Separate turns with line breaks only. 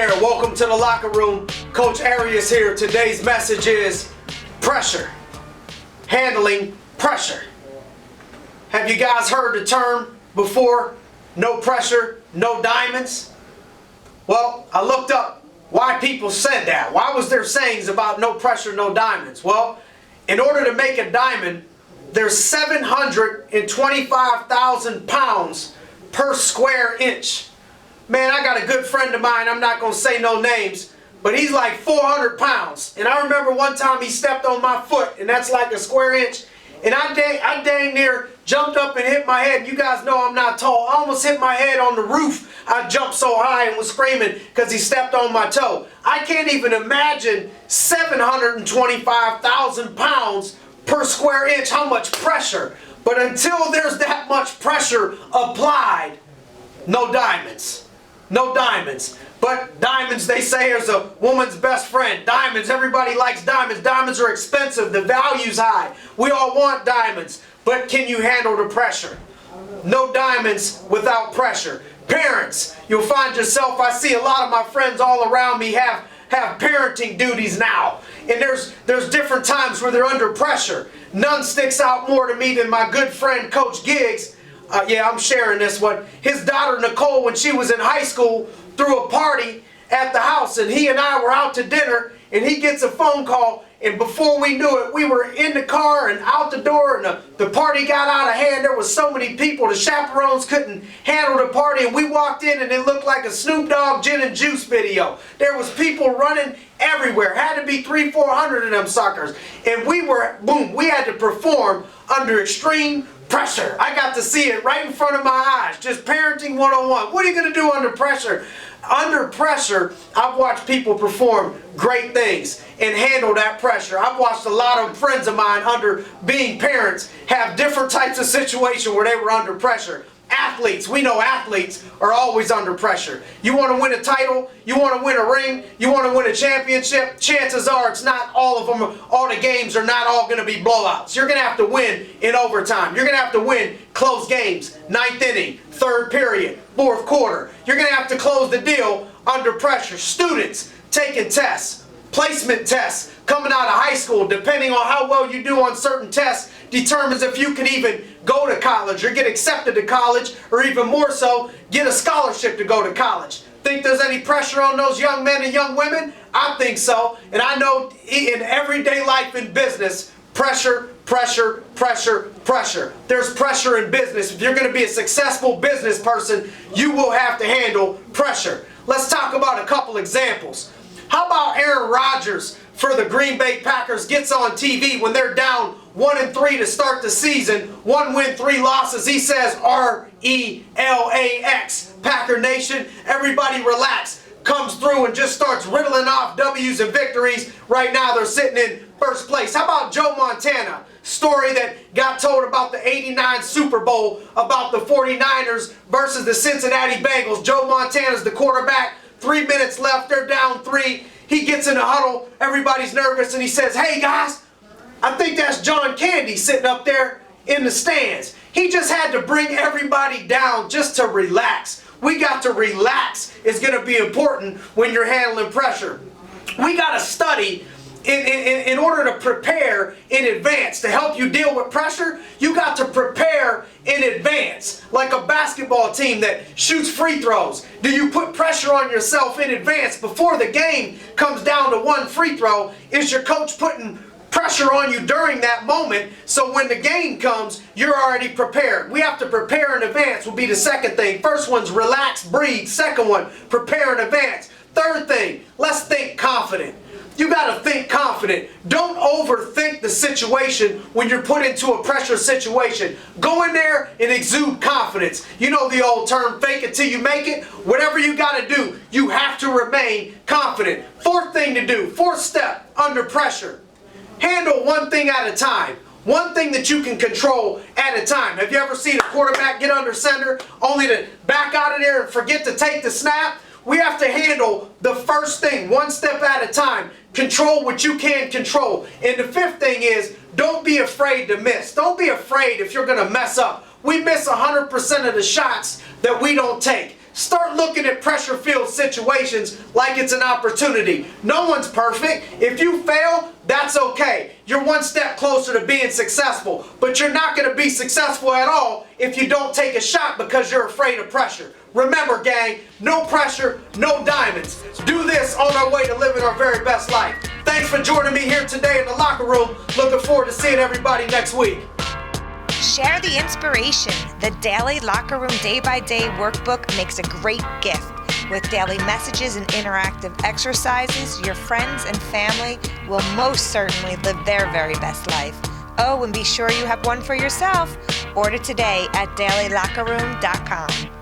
there, welcome to the locker room. Coach Arias here. Today's message is pressure. Handling pressure. Have you guys heard the term before? No pressure, no diamonds? Well, I looked up why people said that. Why was there sayings about no pressure, no diamonds? Well, in order to make a diamond, there's 725,000 pounds per square inch. Man, I got a good friend of mine, I'm not going to say no names, but he's like 400 pounds. And I remember one time he stepped on my foot, and that's like a square inch. And I dang near jumped up and hit my head. You guys know I'm not tall. I almost hit my head on the roof. I jumped so high and was screaming because he stepped on my toe. I can't even imagine 725,000 pounds per square inch, how much pressure. But until there's that much pressure applied, no diamonds. No diamonds. But diamonds, they say, is a woman's best friend. Diamonds, everybody likes diamonds. Diamonds are expensive. The value's high. We all want diamonds. But can you handle the pressure? No diamonds without pressure. Parents, you'll find yourself, I see a lot of my friends all around me have parenting duties now. And there's different times where they're under pressure. None sticks out more to me than my good friend Coach Giggs. Yeah, I'm sharing this one. His daughter Nicole, when she was in high school, threw a party at the house, and he and I were out to dinner, and he gets a phone call, and before we knew it, we were in the car and out the door, and the party got out of hand. There was so many people, the chaperones couldn't handle the party, and we walked in and it looked like a Snoop Dogg gin and juice video. There was people running everywhere. Had to be 300-400 of them suckers, and we had to perform under extreme pressure. I got to see it right in front of my eyes. Just parenting 101. What are you going to do under pressure? Under pressure, I've watched people perform great things and handle that pressure. I've watched a lot of friends of mine, under being parents, have different types of situations where they were under pressure. Athletes, we know athletes are always under pressure. You want to win a title, you want to win a ring, you want to win a championship, chances are it's not all of them, all the games are not all going to be blowouts. You're going to have to win in overtime. You're going to have to win close games, ninth inning, third period, fourth quarter. You're going to have to close the deal under pressure. Students taking tests, placement tests, coming out of high school, depending on how well you do on certain tests, determines if you can even go to college or get accepted to college, or even more so, get a scholarship to go to college. Think there's any pressure on those young men and young women? I think so. And I know in everyday life in business, pressure, pressure, pressure, pressure. There's pressure in business. If you're going to be a successful business person, you will have to handle pressure. Let's talk about a couple examples. How about Aaron Rodgers for the Green Bay Packers gets on TV when they're down 1-3 to start the season, 1 win, 3 losses. He says RELAX, Packer Nation, everybody relax. Comes through and just starts riddling off W's and victories. Right now they're sitting in first place. How about Joe Montana? Story that got told about the '89 Super Bowl, about the 49ers versus the Cincinnati Bengals. Joe Montana's the quarterback. 3 minutes left, they're down 3. He gets in a huddle, everybody's nervous, and he says, "Hey guys, I think that's John Candy sitting up there in the stands." He just had to bring everybody down just to relax. We got to relax. It's going to be important when you're handling pressure. We got to study in order to prepare in advance. To help you deal with pressure, you got to prepare in advance. Like a basketball team that shoots free throws. Do you put pressure on yourself in advance before the game comes down to 1 free throw? Is your coach putting pressure on you during that moment, so when the game comes, you're already prepared? We have to prepare in advance will be the second thing. First one's relax, breathe. Second one, prepare in advance. Third thing, let's think confident. You got to think confident. Don't overthink the situation when you're put into a pressure situation. Go in there and exude confidence. You know the old term, fake it till you make it. Whatever you got to do, you have to remain confident. Fourth thing to do, fourth step under pressure. Handle one thing at a time. One thing that you can control at a time. Have you ever seen a quarterback get under center only to back out of there and forget to take the snap? We have to handle the first thing one step at a time. Control what you can control. And the fifth thing is, don't be afraid to miss. Don't be afraid if you're going to mess up. We miss 100% of the shots that we don't take. Start looking at pressure-filled situations like it's an opportunity. No one's perfect. If you fail, that's okay. You're one step closer to being successful. But you're not going to be successful at all if you don't take a shot because you're afraid of pressure. Remember, gang, no pressure, no diamonds. Do this on our way to living our very best life. Thanks for joining me here today in the locker room. Looking forward to seeing everybody next week.
Share the inspiration. The Daily Locker Room Day by Day workbook makes a great gift. With daily messages and interactive exercises, your friends and family will most certainly live their very best life. Oh, and be sure you have one for yourself. Order today at dailylockerroom.com.